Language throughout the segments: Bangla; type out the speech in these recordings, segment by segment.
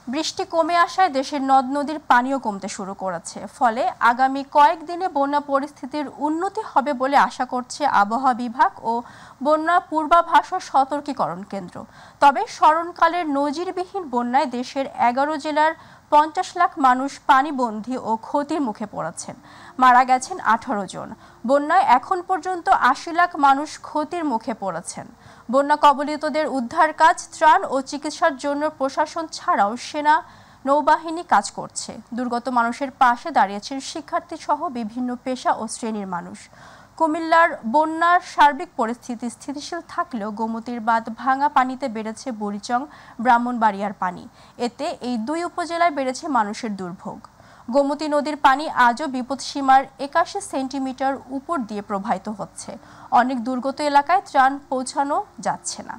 বৃষ্টি কমে আসায় দেশের নদ নদীর পানিও কমতে শুরু করেছে, ফলে আগামী কয়েকদিনে বন্যা পরিস্থিতির উন্নতি হবে বলে আশা করছে আবহাওয়া বিভাগ ও বন্যা পূর্বাভাস ও সতর্কীকরণ কেন্দ্র। তবে স্মরণকালের নজিরবিহীন বন্যায় দেশের 11 জেলার 50 লাখ মানুষ পানিবন্দী ও ক্ষতির মুখে পড়েছেন। মারা গেছেন 18 জন। বন্যায় এখন পর্যন্ত 80 লাখ মানুষ ক্ষতির মুখে পড়েছেন। বন্যা কবলিতদের উদ্ধার কাজ, ত্রাণ ও চিকিৎসার জন্য প্রশাসন ছাড়াও সেনা, নৌবাহিনী কাজ করছে। দুর্গত মানুষের পাশে দাঁড়িয়েছেন শিক্ষার্থী সহ বিভিন্ন পেশা ও শ্রেণীর মানুষ। কুমিল্লার বন্যার সার্বিক পরিস্থিতি স্থিতিশীল থাকলেও গোমতীর বাঁধ ভাঙা পানিতে বেড়েছে বুড়িচং, ব্রাহ্মণবাড়িয়ার পানি। এতে এই দুই উপজেলায় বেড়েছে মানুষের দুর্ভোগ। গোমতী নদীর পানি আজও বিপদসীমার 81 সেন্টিমিটার উপর দিয়ে প্রবাহিত হচ্ছে। অনেক দুর্গত এলাকায় ত্রাণ পৌঁছানো যাচ্ছে না।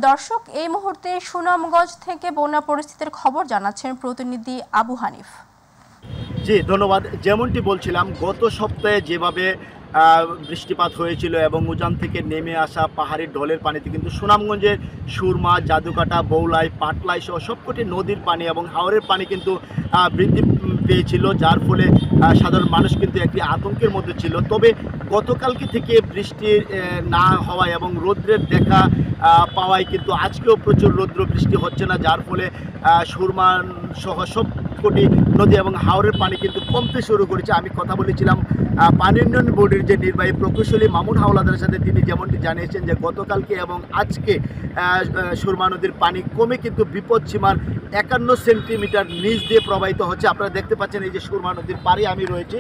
দর্শক, এই মুহূর্তে সুনামগঞ্জ থেকে বন্যা পরিস্থিতির খবর জানাচ্ছেন প্রতিনিধি আবু হানিফ। জি ধন্যবাদ। যেমনটি বলছিলাম, গত সপ্তাহে যেভাবে বৃষ্টিপাত হয়েছিল এবং উজান থেকে নেমে আসা পাহাড়ি ঢলের পানিতে কিন্তু সুনামগঞ্জের সুরমা, জাদুকাটা, বৌলাই, পাটলাই সহ সবকটি নদীর পানি এবং হাওরের পানি কিন্তু বৃদ্ধি পেয়েছিল, যার ফলে সাধারণ মানুষ কিন্তু একটি আতঙ্কের মধ্যে ছিল। তবে গতকালকে থেকে বৃষ্টি না হওয়ায় এবং রৌদ্রের দেখা পাওয়ায় কিন্তু আজকেও প্রচুর রৌদ্র বৃষ্টি হচ্ছে না, যার ফলে সুরমা সহ সবকটি নদী এবং হাওরের পানি কিন্তু কমতে শুরু করেছে। আমি কথা বলেছিলাম পানি উন্নয়ন বোর্ডের যে নির্বাহী প্রকৌশলী মামুন হাওলাদারের সাথে। তিনি যেমনটি জানিয়েছেন যে গতকালকে এবং আজকে সুরমা নদীর পানি কমে কিন্তু বিপদসীমার 51 সেন্টিমিটার নিচ দিয়ে প্রবাহিত হচ্ছে। আপনারা দেখতে পাচ্ছেন এই যে সুরমা নদীর পাড়ে আমি রয়েছি,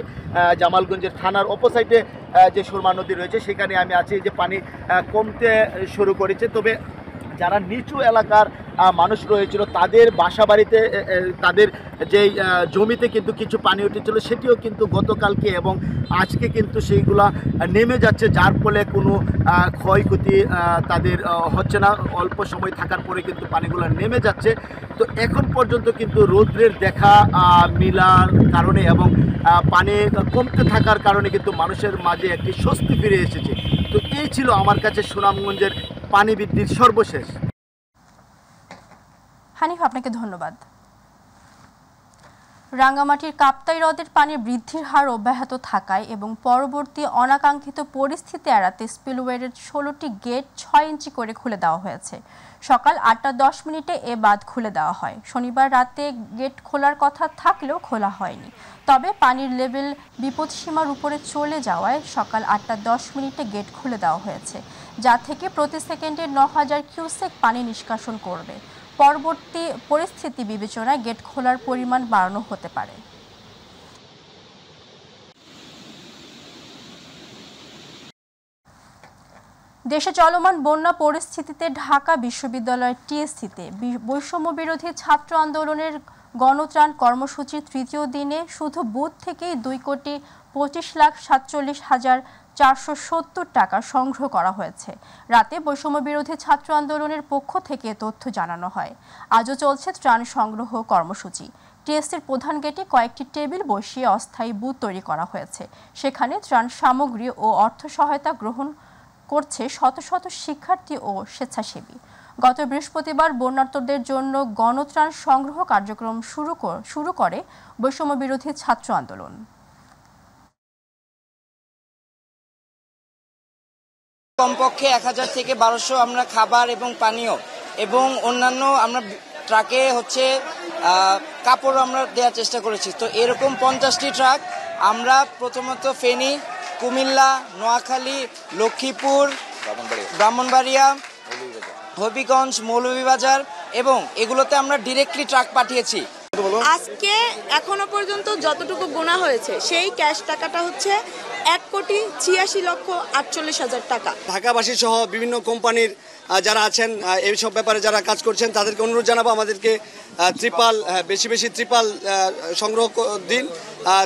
জামালগঞ্জের থানার অপোসাইডে যে সুরমা নদী রয়েছে সেখানে আমি আছি। যে পানি কমতে শুরু করেছে, তবে যারা নিচু এলাকার মানুষ রয়েছিল তাদের বাসা বাড়িতে, তাদের যে জমিতে কিন্তু কিছু পানি উঠেছিল সেটিও কিন্তু গতকালকে এবং আজকে কিন্তু সেইগুলা নেমে যাচ্ছে, যার ফলে কোনো ক্ষয়ক্ষতি তাদের হচ্ছে না। অল্প সময় থাকার পরে কিন্তু পানিগুলো নেমে যাচ্ছে। তো এখন পর্যন্ত কিন্তু রৌদ্রের দেখা মিলার কারণে এবং পানি কমতে থাকার কারণে কিন্তু মানুষের মাঝে একটি স্বস্তি ফিরে এসেছে। তো এই ছিল আমার কাছে সুনামগঞ্জের পানি বৃদ্ধির সর্বশেষ। হানিফ, আপনাকে ধন্যবাদ। রাঙ্গামাটির কাপ্তাই হ্রদের পানির বৃদ্ধির হার অব্যাহত থাকায় এবং পরবর্তী অনাকাঙ্ক্ষিত পরিস্থিতি এড়াতে স্পিলওয়ের 16টি গেট 6 ইঞ্চি করে খুলে দেওয়া হয়েছে। সকাল 8:10 এ বাঁধ খুলে দেওয়া হয়। শনিবার রাতে গেট খোলার কথা থাকলেও খোলা হয়নি। তবে পানির লেভেল বিপদসীমার উপরে চলে যাওয়ায় সকাল 8:10 গেট খুলে দেওয়া হয়েছে, যা থেকে প্রতি সেকেন্ডে 9000 কিউসেক পানি নিষ্কাশন করবে। পরবর্তী পরিস্থিতি বিবেচনায় গেট খোলার পরিমাণ বাড়ানো হতে পারে। দেশে চলমান বন্যা পরিস্থিতিতে ঢাকা বিশ্ববিদ্যালয়ের টিএসসিতে বৈষম্য বিরোধী ছাত্র আন্দোলনের গণত্রাণ কর্মসূচির তৃতীয় দিনে শুধু বুথ থেকেই 2,25,47,470 টাকা সংগ্রহ করা হয়েছে। রাতে বৈষম্য বিরোধী ছাত্র আন্দোলনের পক্ষ থেকে তথ্য জানানো হয়। আজও চলছে ত্রাণ সংগ্রহ কর্মসূচি। টিএসসির প্রধান গেটে কয়েকটি টেবিল বসিয়ে অস্থায়ী বুথ তৈরি করা হয়েছে। সেখানে ত্রাণ সামগ্রী ও অর্থ সহায়তা গ্রহণ করছে শত শত শিক্ষার্থী ও স্বেচ্ছাসেবী। গত বৃহস্পতিবার বন্যার্তদের জন্য গণত্রাণ সংগ্রহ কার্যক্রম শুরু করে বৈষম্য বিরোধী ছাত্র আন্দোলন। কমপক্ষে 1000 থেকে 1200 আমরা খাবার এবং পানীয় এবং অন্যান্য আমরা ট্রাকে কাপড় আমরা দেওয়ার চেষ্টা করেছি। তো এরকম 50টি ট্রাক আমরা প্রথমত ফেনী, কুমিল্লা, নোয়াখালী, লক্ষ্মীপুর, ব্রাহ্মণবাড়িয়া, হবিগঞ্জ, মৌলভীবাজার এবং এগুলোতে আমরা ডিরেক্টলি ট্রাক পাঠিয়েছি। আজকে এখনো পর্যন্ত যতটুকু গোনা হয়েছে সেই ক্যাশ টাকাটা হচ্ছে 1,86,48,000 টাকা। ঢাকাবাসী সহ বিভিন্ন কোম্পানির যারা আছেন এইসব ব্যাপারে যারা কাজ করছেন তাদেরকে অনুরোধ জানাবো আমাদেরকে বেশি বেশি ত্রিপাল সংগ্রহ দিন।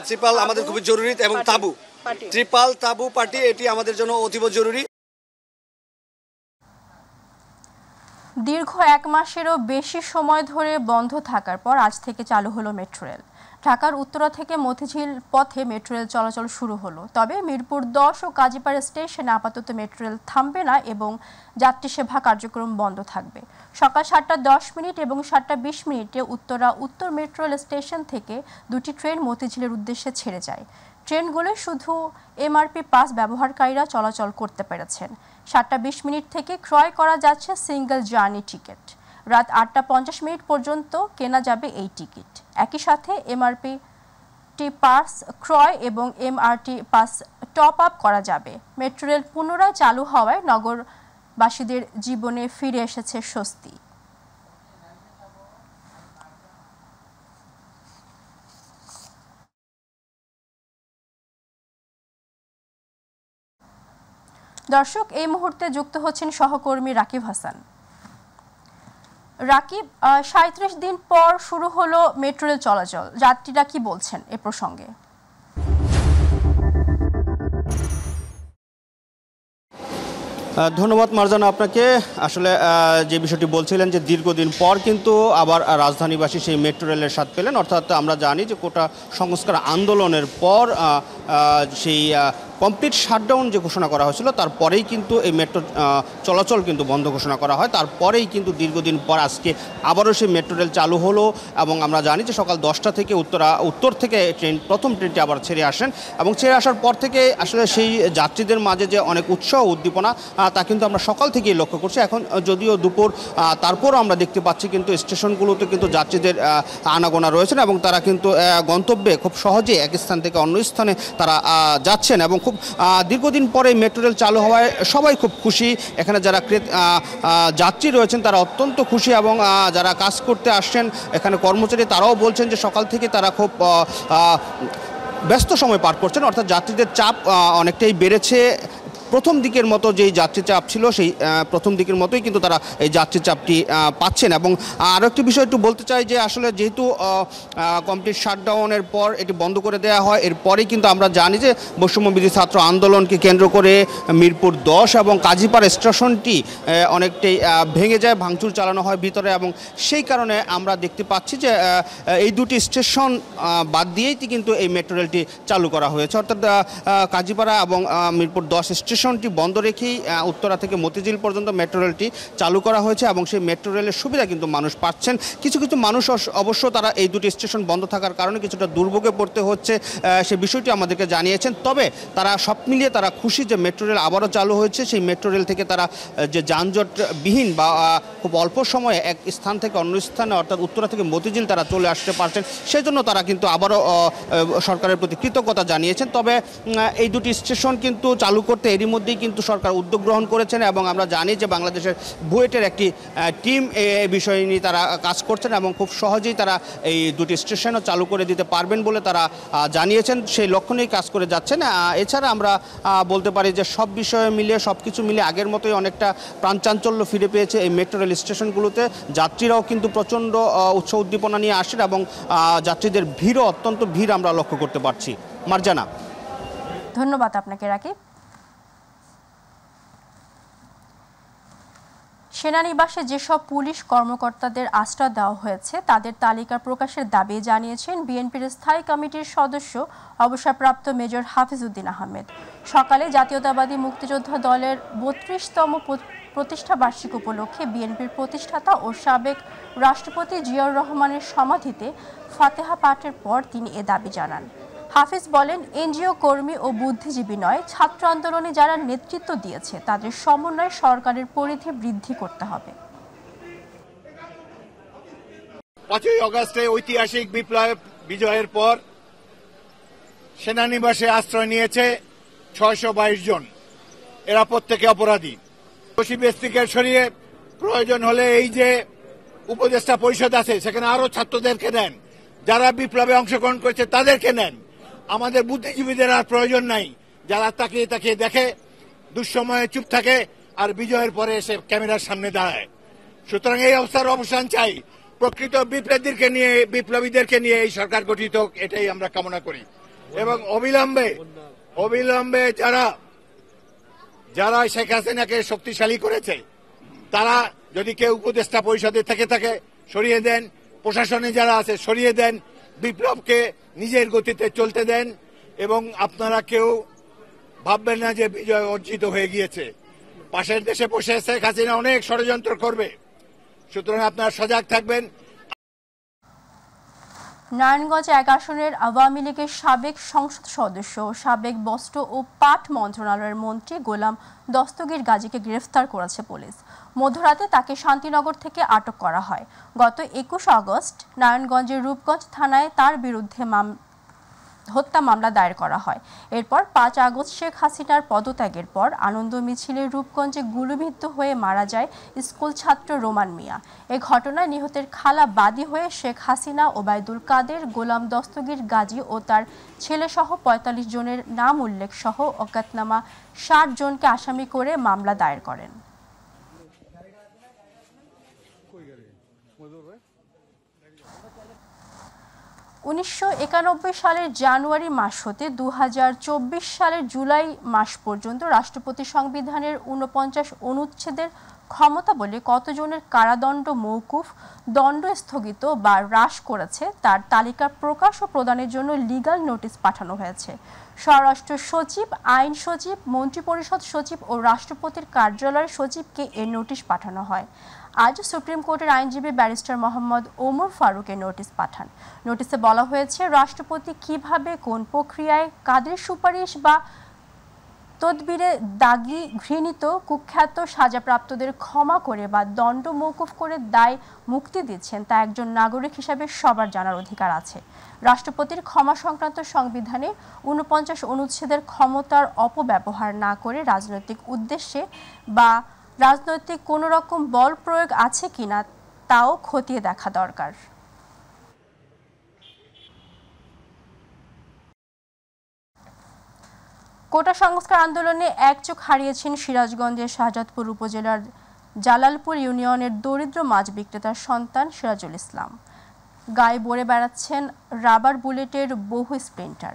ত্রিপাল আমাদের খুবই জরুরি এবং তাঁবু, ত্রিপাল, তাঁবু, পার্টি এটি আমাদের জন্য অতীব জরুরি। দীর্ঘ 1 মাসেরও বেশি সময় ধরে বন্ধ থাকার পর আজ থেকে চালু হলো মেট্রো রেল। ঢাকার উত্তরা থেকে মতিঝিল পথে মেট্রো রেল চলাচল শুরু হলো। তবে মিরপুর 10 ও কাজীপাড়া স্টেশনে আপাতত মেট্রো রেল থামবে না এবং যাত্রী সেবা কার্যক্রম বন্ধ থাকবে। সকাল 7:10 এবং 7:20 উত্তরা উত্তর মেট্রো রেল স্টেশন থেকে দুটি ট্রেন মতিঝিলের উদ্দেশ্যে ছেড়ে যায়। ট্রেনগুলো শুধু এমআরপি পাস ব্যবহারকারীরা চলাচল করতে পেরেছেন। 7:20 থেকে ক্রয় করা যাচ্ছে সিঙ্গেল জার্নি টিকিট। রাত 8:50 পর্যন্ত কেনা যাবে এই টিকিট। একই সাথে এমআরপি পাস ক্রয় এবং এমআরটি পাস টপ আপ করা যাবে। মেট্রো রেল পুনরায় চালু হওয়ায় নগরবাসীদের জীবনে ফিরে এসেছে স্বস্তি। দর্শক, এই মুহূর্তে যুক্ত হচ্ছেন সহকর্মী রাকিব হাসান। রাকিব, 37 দিন পর শুরু হলো মেট্রো রেল চলাচল, যাত্রীরা কি বলছেন এ প্রসঙ্গে? ধন্যবাদ মারজানা আপনাকে। আসলে যে বিষয়টি বলছিলেন যে দীর্ঘদিন পর কিন্তু আবার রাজধানীবাসী সেই মেট্রো রেলের স্বাদ পেলেন। অর্থাৎ আমরা জানি যে কোটা সংস্কার আন্দোলনের পর সেই কমপ্লিট শাটডাউন যে ঘোষণা করা হয়েছিল তারপরেই কিন্তু এই মেট্রো চলাচল কিন্তু বন্ধ ঘোষণা করা হয়। তারপরেই কিন্তু দীর্ঘদিন পর আজকে আবারও সেই মেট্রো রেল চালু হলো এবং আমরা জানি যে সকাল 10টা থেকে উত্তর থেকে প্রথম ট্রেনটি আবার ছেড়ে আসেন এবং ছেড়ে আসার পর থেকে আসলে সেই যাত্রীদের মাঝে যে অনেক উৎসাহ উদ্দীপনা তা কিন্তু আমরা সকাল থেকেই লক্ষ্য করছি। এখন যদিও দুপুর, তারপরও আমরা দেখতে পাচ্ছি কিন্তু স্টেশনগুলোতে কিন্তু যাত্রীদের আনাগোনা রয়েছেন এবং তারা কিন্তু গন্তব্যে খুব সহজে এক স্থান থেকে অন্য স্থানে তারা যাচ্ছেন এবং খুব দীর্ঘদিন পরে মেট্রো রেল চালু হওয়ায় সবাই খুব খুশি। এখানে যারা যাত্রী রয়েছেন তারা অত্যন্ত খুশি এবং যারা কাজ করতে আসছেন এখানে কর্মচারী তারাও বলছেন যে সকাল থেকে তারা খুব ব্যস্ত সময় পার করছেন। অর্থাৎ যাত্রীদের চাপ অনেকটাই বেড়েছে। প্রথম দিকের মতো যেই যাত্রী চাপ ছিল সেই প্রথম দিকের মতোই কিন্তু তারা এই যাত্রী চাপটি পাচ্ছেন। এবং আরও একটি বিষয় একটু বলতে চাই যে আসলে যেহেতু কমপ্লিট শাটডাউনের পর এটি বন্ধ করে দেওয়া হয়, এরপরেই কিন্তু আমরা জানি যে বৈষম্যবিরোধী ছাত্র আন্দোলনকে কেন্দ্র করে মিরপুর 10 এবং কাজীপাড়া স্টেশনটি অনেকটাই ভেঙে যায়, ভাঙচুর চালানো হয় ভিতরে এবং সেই কারণে আমরা দেখতে পাচ্ছি যে এই দুটি স্টেশন বাদ দিয়েই কিন্তু এই মেট্রো রেলটি চালু করা হয়েছে। অর্থাৎ কাজীপাড়া এবং মিরপুর 10 স্টেশনটি বন্ধ রেখেই উত্তরা থেকে মতিঝিল পর্যন্ত মেট্রো রেলটি চালু করা হয়েছে এবং সেই মেট্রো রেলের সুবিধা কিন্তু মানুষ পাচ্ছেন। কিছু কিছু মানুষ অবশ্য তারা এই দুটি স্টেশন বন্ধ থাকার কারণে কিছুটা দুর্ভোগে পড়তে হচ্ছে, সে বিষয়টি আমাদেরকে জানিয়েছেন। তবে তারা সব মিলিয়ে তারা খুশি যে মেট্রো রেল আবারও চালু হয়েছে। সেই মেট্রো রেল থেকে তারা যে যানজটবিহীন বা খুব অল্প সময়ে এক স্থান থেকে অন্য স্থানে অর্থাৎ উত্তরা থেকে মতিঝিল তারা চলে আসতে পারছেন, সেই জন্য তারা কিন্তু আবারও সরকারের প্রতি কৃতজ্ঞতা জানিয়েছেন। তবে এই দুটি স্টেশন কিন্তু চালু করতে এরই মধ্যেই কিন্তু সরকার উদ্যোগ গ্রহণ করেছেন এবং আমরা জানি যে বাংলাদেশের বুয়েটের একটি টিম এই বিষয় নিয়ে তারা কাজ করছেন এবং খুব সহজেই তারা এই দুটি স্টেশনও চালু করে দিতে পারবেন বলে তারা জানিয়েছেন। সেই লক্ষ্য নিয়েই কাজ করে যাচ্ছেন। এছাড়া আমরা বলতে পারি যে সব বিষয়ে মিলিয়ে সব কিছু মিলিয়ে আগের মতোই অনেকটা প্রাণচাঞ্চল্য ফিরে পেয়েছে এই মেট্রো রেল স্টেশনগুলোতে। যাত্রীরাও কিন্তু প্রচণ্ড উৎসাহ উদ্দীপনা নিয়ে আসেন এবং যাত্রীদের ভিড়ও অত্যন্ত ভিড় আমরা লক্ষ্য করতে পারছি। মারজানা, ধন্যবাদ আপনাকে রাকিব। সেনানিবাসে যেসব পুলিশ কর্মকর্তাদের আশ্রয় দেওয়া হয়েছে তাদের তালিকা প্রকাশের দাবি জানিয়েছেন বিএনপির স্থায়ী কমিটির সদস্য অবসরপ্রাপ্ত মেজর হাফিজ উদ্দিন আহমেদ। সকালে জাতীয়তাবাদী মুক্তিযোদ্ধা দলের 32তম প্রতিষ্ঠা বার্ষিকী উপলক্ষে বিএনপির প্রতিষ্ঠাতা ও সাবেক রাষ্ট্রপতি জিয়াউর রহমানের সমাধিতে ফাতেহা পাঠের পর তিনি এ দাবি জানান। হাফিজ বলেন, এনজিও কর্মী ও বুদ্ধিজীবী নয়, ছাত্র আন্দোলনে যারা নেতৃত্ব দিয়েছে তাদের সমন্বয়ে সরকারের পরিধি বৃদ্ধি করতে হবে। 5ই আগস্টে ঐতিহাসিক বিপ্লব বিজয়ের পর সেনানিবাসে আশ্রয় নিয়েছে 622 জন। এরা প্রত্যেকে অপরাধী। দোষী ব্যক্তিকে সরিয়ে প্রয়োজন হলে এই যে উপদেষ্টা পরিষদ আছে সেখানে আরো ছাত্রদেরকে নেন, যারা বিপ্লবে অংশগ্রহণ করেছে তাদেরকে নেন। আমাদের বুদ্ধিজীবীদের আর প্রয়োজন নাই, যারা তাকিয়ে তাকিয়ে দেখে, দুঃসময়ে চুপ থাকে আর বিজয়ের পরে এসে ক্যামেরার সামনে দাঁড়ায়। সুতরাং এই অবস্থার অবসান চাই। প্রকৃত বিপ্লবীদেরকে নিয়ে এই সরকার গঠিত, এটাই আমরা কামনা করি। এবং অবিলম্বে যারা শেখ হাসিনাকে শক্তিশালী করেছে তারা যদি কেউ উপদেষ্টা পরিষদে থেকে থাকে সরিয়ে দেন, প্রশাসনে যারা আছে সরিয়ে দেন, বিপ্লবকে নিজের গতিতে চলতে দেন এবং আপনারা কেউ ভাববেন না যে বিজয় অর্জিত হয়ে গিয়েছে। পাশের দেশে বসে শেখ হাসিনা অনেক ষড়যন্ত্র করবে, সুতরাং আপনারা সজাগ থাকবেন। নারায়ণগঞ্জ ১ আসনের আওয়ামী লীগের সাবেক সংসদ সদস্য ও সাবেক বস্ত্র ও পাট মন্ত্রণালয়ের মন্ত্রী গোলাম দস্তগীর গাজীকে গ্রেফতার করেছে পুলিশ। মধ্যরাতে তাকে শান্তিনগর থেকে আটক করা হয়। গত ২১ আগস্ট নারায়ণগঞ্জের রূপগঞ্জ থানায় তার বিরুদ্ধে হত্যা মামলা দায়ের করা হয়। এরপর ৫ আগস্ট শেখ হাসিনার পদত্যাগের পর আনন্দ মিছিলে রূপগঞ্জে গুলিবিদ্ধ হয়ে মারা যায় স্কুল ছাত্র রোমান মিয়া। এ ঘটনায় নিহতের খালা বাদী হয়ে শেখ হাসিনা, ওবায়দুল কাদের, গোলাম দস্তগীর গাজী ও তার ছেলেসহ ৪৫ জনের নাম উল্লেখ সহ অজ্ঞাতনামা ৬০ জনকে আসামি করে মামলা দায়ের করেন। ১৯৯১ সালের জানুয়ারি মাস হতে ২০২৪ সালের জুলাই মাস পর্যন্ত রাষ্ট্রপতি সংবিধানের ৪৯ অনুচ্ছেদের ক্ষমতা বলে কতজনের কারাদণ্ড মওকুফ, দণ্ড স্থগিত বা হ্রাস করেছে তার তালিকা প্রকাশ ও প্রদানের জন্য লিগ্যাল নোটিশ পাঠানো হয়েছে। স্বরাষ্ট্র সচিব, আইন সচিব, মন্ত্রিপরিষদ সচিব ও রাষ্ট্রপতির কার্যালয়ের সচিবকে এ নোটিশ পাঠানো হয়। আজ সুপ্রিম কোর্টের আইনজীবী ব্যারিস্টার মোহাম্মদ ওমর ফারুক নোটিশ পাঠান। নোটিশে বলা হয়েছে, রাষ্ট্রপতি কিভাবে, কোন প্রক্রিয়ায়, কাদের সুপারিশ বা তদবিরে দাগি, ঘৃণিত, কুখ্যাত, সাজাপ্রাপ্তদের ক্ষমা করে বা দণ্ড মওকুফ করে দায় মুক্তি দিচ্ছেন তা একজন নাগরিক হিসাবে সবার জানার অধিকার আছে। রাষ্ট্রপতির ক্ষমা সংক্রান্ত সংবিধানে ৪৯ অনুচ্ছেদের ক্ষমতার অপব্যবহার না করে রাজনৈতিক উদ্দেশ্যে বা রাজনৈতিক কোনো রকম বল প্রয়োগ আছে কিনা তাও খতিয়ে দেখা দরকার। কোটা সংস্কার আন্দোলনে একচোখ হারিয়েছেন সিরাজগঞ্জের শাহজাদপুর উপজেলার জালালপুর ইউনিয়নের দরিদ্র মাছ বিক্রেতার সন্তান সিরাজুল ইসলাম। গায়ে বরে বেড়াচ্ছেন রাবার বুলেটের বহু স্প্লিন্টার।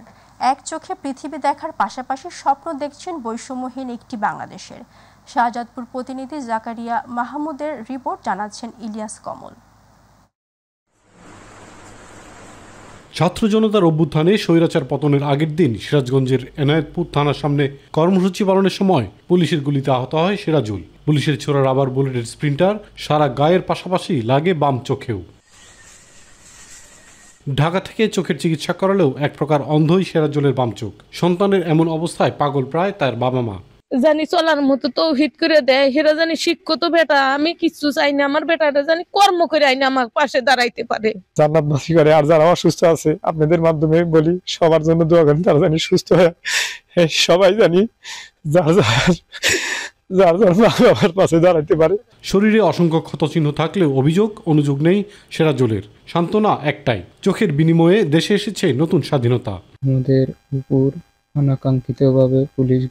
এক চোখে পৃথিবী দেখার পাশাপাশি স্বপ্ন দেখছেন বৈষম্যহীন একটি বাংলাদেশের। শাহজাদপুর প্রতিনিধি জাকারিয়া মাহমুদের রিপোর্ট, জানাচ্ছেন ইলিয়াস কমল। ছাত্র জনতার অভ্যুত্থানে স্বৈরাচার পতনের আগের দিন সিরাজগঞ্জের এনায়েতপুর থানার সামনে কর্মসূচি পালনের সময় পুলিশের গুলিতে আহত হয় সিরাজুল। পুলিশের ছোড়া রাবার বুলেটের স্প্রিন্টার সারা গায়ের পাশাপাশি লাগে বাম চোখেও। ঢাকা থেকে চোখের চিকিৎসা করালেও এক প্রকার অন্ধই সিরাজুলের বাম চোখ। সন্তানের এমন অবস্থায় পাগল প্রায় তার বাবা মা। জানি চলার মতো তৌহিদ করে দেয়, হেরা জানি শিক্ষিত বেটা, আমি কিছু চাই না, আমার বেটাটা জানি কর্ম করে আইনা আমার পাশে দাঁড়াইতে পারে, জান্নাতবাসী করে। আর যারা অসুস্থ আছে আপনাদের মাধ্যমে বলি সবার জন্য দোয়া করেন, তারা জানি সুস্থ হয়, সবাই জানি যার বাবার পাশে দাঁড়াইতে পারে। শরীরে অসংখ্য ক্ষতচিহ্ন থাকলেও অভিযোগ অনুযোগ নেই সিরাজুলের। সান্ত্বনা একটাই, চোখের বিনিময়ে দেশে এসেছে নতুন স্বাধীনতা। আমাদের উপর অনাকাঙ্ক্ষিতভাবে পুলিশ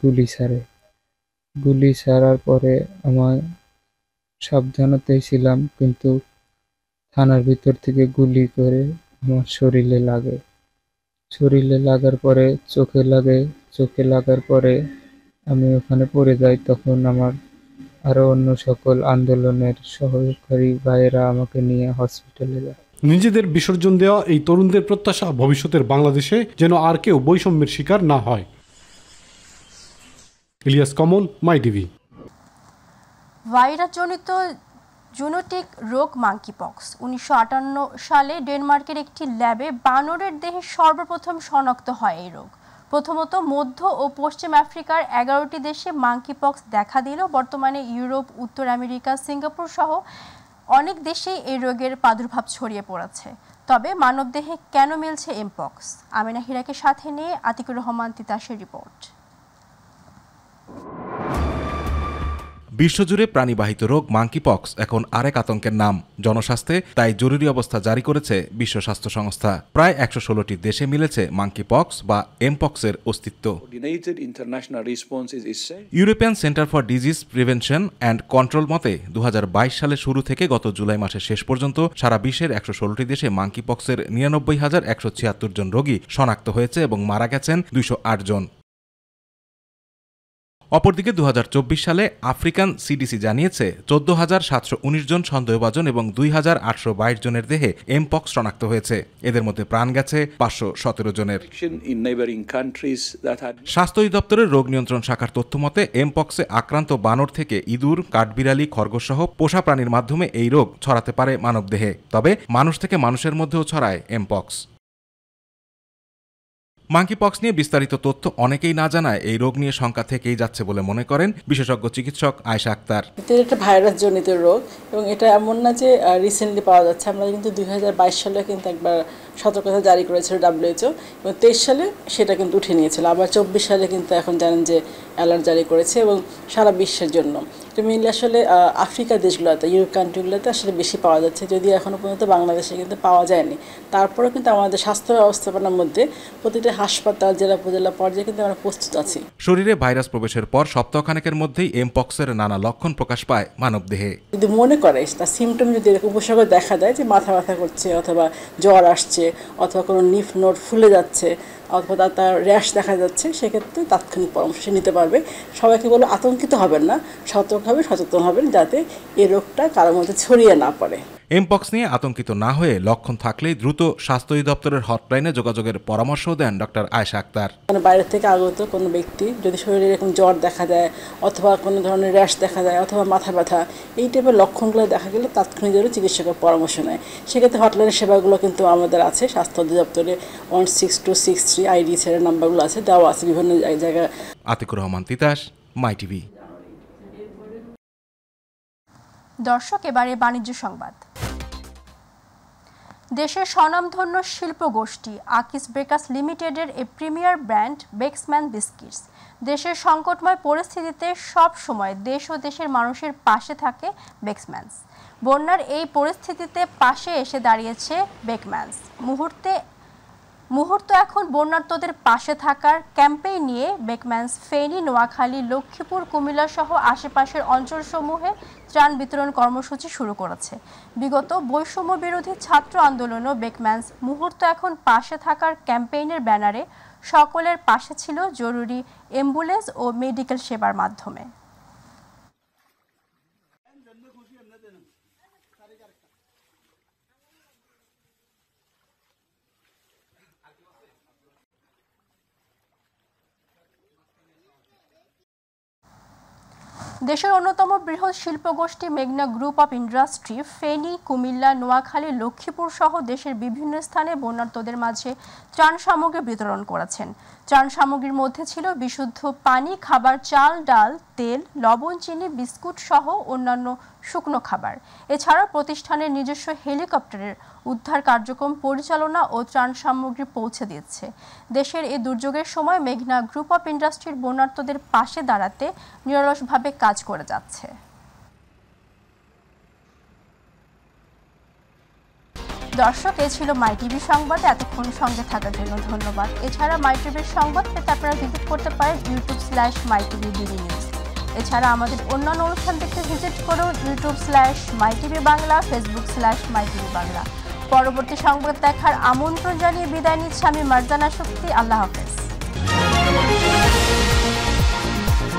গুলি ছাড়ার পরে আমার সাবধানতায় ছিলাম, কিন্তু থানার ভিতর থেকে গুলি করে আমার শরীরে লাগার পরে চোখে লাগার পরে আমি ওখানে পড়ে যাই। তখন আমার আরো অন্য সকল আন্দোলনের সহকারী ভাইয়েরা আমাকে নিয়ে হসপিটালে যায়। নিজেদের বিসর্জন দেওয়া এই তরুণদের প্রত্যাশা ভবিষ্যতের বাংলাদেশে যেন আর কেউ বৈষম্যের শিকার না হয়। ইলিয়াস কমল, মাই টিভি। ভাইরাসজনিত জুনোটিক রোগ মাঙ্কিপক্স ১৯৫৮ সালে ডেনমার্কের একটি ল্যাবে বানরের দেহে সর্বপ্রথম শনাক্ত হয় এই রোগ। প্রথমত মধ্য ও পশ্চিম আফ্রিকার ১১টি দেশে মাঙ্কিপক্স দেখা দিলেও বর্তমানে ইউরোপ, উত্তর আমেরিকা, সিঙ্গাপুর সহ অনেক দেশেই এই রোগের প্রাদুর্ভাব ছড়িয়ে পড়েছে। তবে মানবদেহে কেন মিলছে এমপক্স? আমিনা হীরাকে সাথে নিয়ে আতিকুর রহমান তিতাসের রিপোর্ট। বিশ্বজুড়ে প্রাণীবাহিত রোগ মাঙ্কিপক্স এখন আরেক আতঙ্কের নাম। জনস্বাস্থ্যে তাই জরুরি অবস্থা জারি করেছে বিশ্ব স্বাস্থ্য সংস্থা। প্রায় ১১৬টি দেশে মিলেছে মাঙ্কিপক্স বা এমপক্সের অস্তিত্ব। European centre for disease prevention and control মতে ২০২২ সালের শুরু থেকে গত জুলাই মাসের শেষ পর্যন্ত সারা বিশ্বের ১১৬টি দেশে মাঙ্কিপক্সের ৯৯,১৭৬ জন রোগী শনাক্ত হয়েছে এবং মারা গেছেন ২০৮ জন। অপরদিকে 2024 সালে আফ্রিকান সিডিসি জানিয়েছে 14,719 জন সন্দেহভাজন এবং 2,822 জনের দেহে এমপক্স শনাক্ত হয়েছে। এদের মধ্যে প্রাণ গেছে 517 জনের। স্বাস্থ্য অধিদপ্তরের রোগ নিয়ন্ত্রণ শাখার তথ্য মতে এমপক্সে আক্রান্ত বানর থেকে ইঁদুর, কাঠবিড়ালি, খরগোশ সহ পোষা প্রাণীর মাধ্যমে এই রোগ ছড়াতে পারে মানবদেহে। তবে মানুষ থেকে মানুষের মধ্যেও ছড়ায় এমপক্স। মাঙ্কিপক্স নিয়ে বিস্তারিত তথ্য অনেকেই না জানায় এই রোগ নিয়ে শঙ্কা থেকেই যাচ্ছে বলে মনে করেন বিশেষজ্ঞ চিকিৎসক আয়েশা আক্তার। এটা একটা ভাইরাস জনিত রোগ এবং এটা এমন না যে রিসেন্টলি পাওয়া যাচ্ছে। আমরা কিন্তু 2022 সালে কিন্তু একবার সতর্কতা জারি করেছিল WHO এবং 23 সালে সেটা কিন্তু উঠে নিয়েছিল। আবার 24 সালে কিন্তু এখন জানেন যে অ্যালার্ট জারি করেছে এবং সারা বিশ্বের জন্য। এটা মেনলি আসলে আফ্রিকা দেশগুলোতে, ইউরোপ কান্ট্রিগুলোতে আসলে বেশি পাওয়া যাচ্ছে, যদিও এখনও পর্যন্ত বাংলাদেশে কিন্তু পাওয়া যায়নি। তারপরেও কিন্তু আমাদের স্বাস্থ্য ব্যবস্থাপনার মধ্যে প্রতিটা হাসপাতাল, জেলা উপজেলা পর্যায়ে কিন্তু আমরা প্রস্তুত আছি। শরীরে ভাইরাস প্রবেশের পর সপ্তাহখানেকের মধ্যেই এমপক্সের নানা লক্ষণ প্রকাশ পায় মানবদেহে। যদি মনে করে তার সিমটম যদি এরকম উপসর্গ দেখা দেয় যে মাথা ব্যথা করছে অথবা জ্বর আসছে অথবা কোনো লিফ নোড ফুলে যাচ্ছে অথবা তার র্যাশ দেখা যাচ্ছে, সেক্ষেত্রে তাৎক্ষণিক পরামর্শ নিতে পারবে। সবাইকে বলে আতঙ্কিত হবেন না, সতর্ক হবেন, সচেতন হবেন যাতে এই রোগটা কারোর মধ্যে ছড়িয়ে না পড়ে। এমপক্স নিয়ে আতঙ্কিত না হয়ে লক্ষণ থাকলেই দ্রুত স্বাস্থ্য অধিদপ্তরের হটলাইনে যোগাযোগের পরামর্শ দেন ডক্টর আয়েশা আক্তার। বাইরে থেকে আগত কোনো ব্যক্তি যদি শরীরে এরকম জ্বর দেখা দেয় অথবা কোনো ধরনের র্যাশ দেখা দেয় অথবা মাথা ব্যথা, এই টাইপের লক্ষণগুলো দেখা গেলে তাৎক্ষণিক চিকিৎসকের পরামর্শ নেয়। সেক্ষেত্রে হটলাইনের সেবাগুলো কিন্তু আমাদের আছে, স্বাস্থ্য অধিদপ্তরে 16263 IDC এর নাম্বারগুলো আছে, দেওয়া আছে বিভিন্ন জায়গায়। আতিকুর রহমান তিতাস, মাই টিভি। দর্শক, এবারে বাণিজ্য সংবাদ। দেশের স্বনামধন্য শিল্প গোষ্ঠী আকিস বেকার্স লিমিটেডের এ প্রিমিয়ার ব্র্যান্ড বেক্সম্যান বিস্কিটস দেশের সংকটময় পরিস্থিতিতে সব সময় দেশ ও দেশের মানুষের পাশে থাকে বেক্সম্যানস। বন্যার এই পরিস্থিতিতে পাশে এসে দাঁড়িয়েছে বেকম্যানস। মুহূর্ত এখন বন্যার্তদের পাশে থাকার ক্যাম্পেইন নিয়ে বেকম্যানস ফেনী, নোয়াখালী, লক্ষ্মীপুর, কুমিল্লা সহ আশেপাশের অঞ্চলসমূহে ত্রাণ বিতরণ কর্মসূচি শুরু করেছে। বিগত বৈষম্য বিরোধী ছাত্র আন্দোলনও বেকম্যানস মুহূর্ত এখন পাশে থাকার ক্যাম্পেইনের ব্যানারে সকলের পাশে ছিল জরুরি অ্যাম্বুলেন্স ও মেডিকেল সেবার মাধ্যমে। দেশের অন্যতম বৃহৎ শিল্পগোষ্ঠী মেঘনা group of industry Feni, Comilla, Noakhali, Lakshmipur সহ দেশের বিভিন্ন স্থানে বন্যার্তদের মাঝে ত্রাণ সামগ্রী বিতরণ করেছেন। ত্রাণ সামগ্রীর মধ্যে ছিল বিশুদ্ধ পানি, খাবার, চাল, ডাল, তেল, লবণ, চিনি, বিস্কুট সহ অন্যান্য শুকনো খাবার। এছাড়া প্রতিষ্ঠানের নিজস্ব হেলিকপ্টারের উদ্ধার কার্যক্রম পরিচালনা ও ত্রাণ সামগ্রী পৌঁছে দিচ্ছে। দেশের এই দুর্যোগের সময় মেঘনা গ্রুপ অফ ইন্ডাস্ট্রির বন্যার্তদের পাশে দাঁড়াতে নিরলসভাবে কাজ করে যাচ্ছে। দর্শক, এ ছিল মাই টিভি সংবাদ। এতক্ষণ সঙ্গে থাকার জন্য ধন্যবাদ। এছাড়া মাই টিভির সংবাদ পেতে আপনারা ভিজিট করতে পারেন youtube/mytvbdnews। এছাড়া আমাদের অন্যান্য অনুষ্ঠান দেখতে ভিজিট করুন youtube/mytvbangla, facebook/mytvbangla। পরবর্তী সংবাদ দেখার আমন্ত্রণ জানিয়ে বিদায় নিচ্ছি আমি মার্জানা শক্তি। আল্লাহ হাফেজ।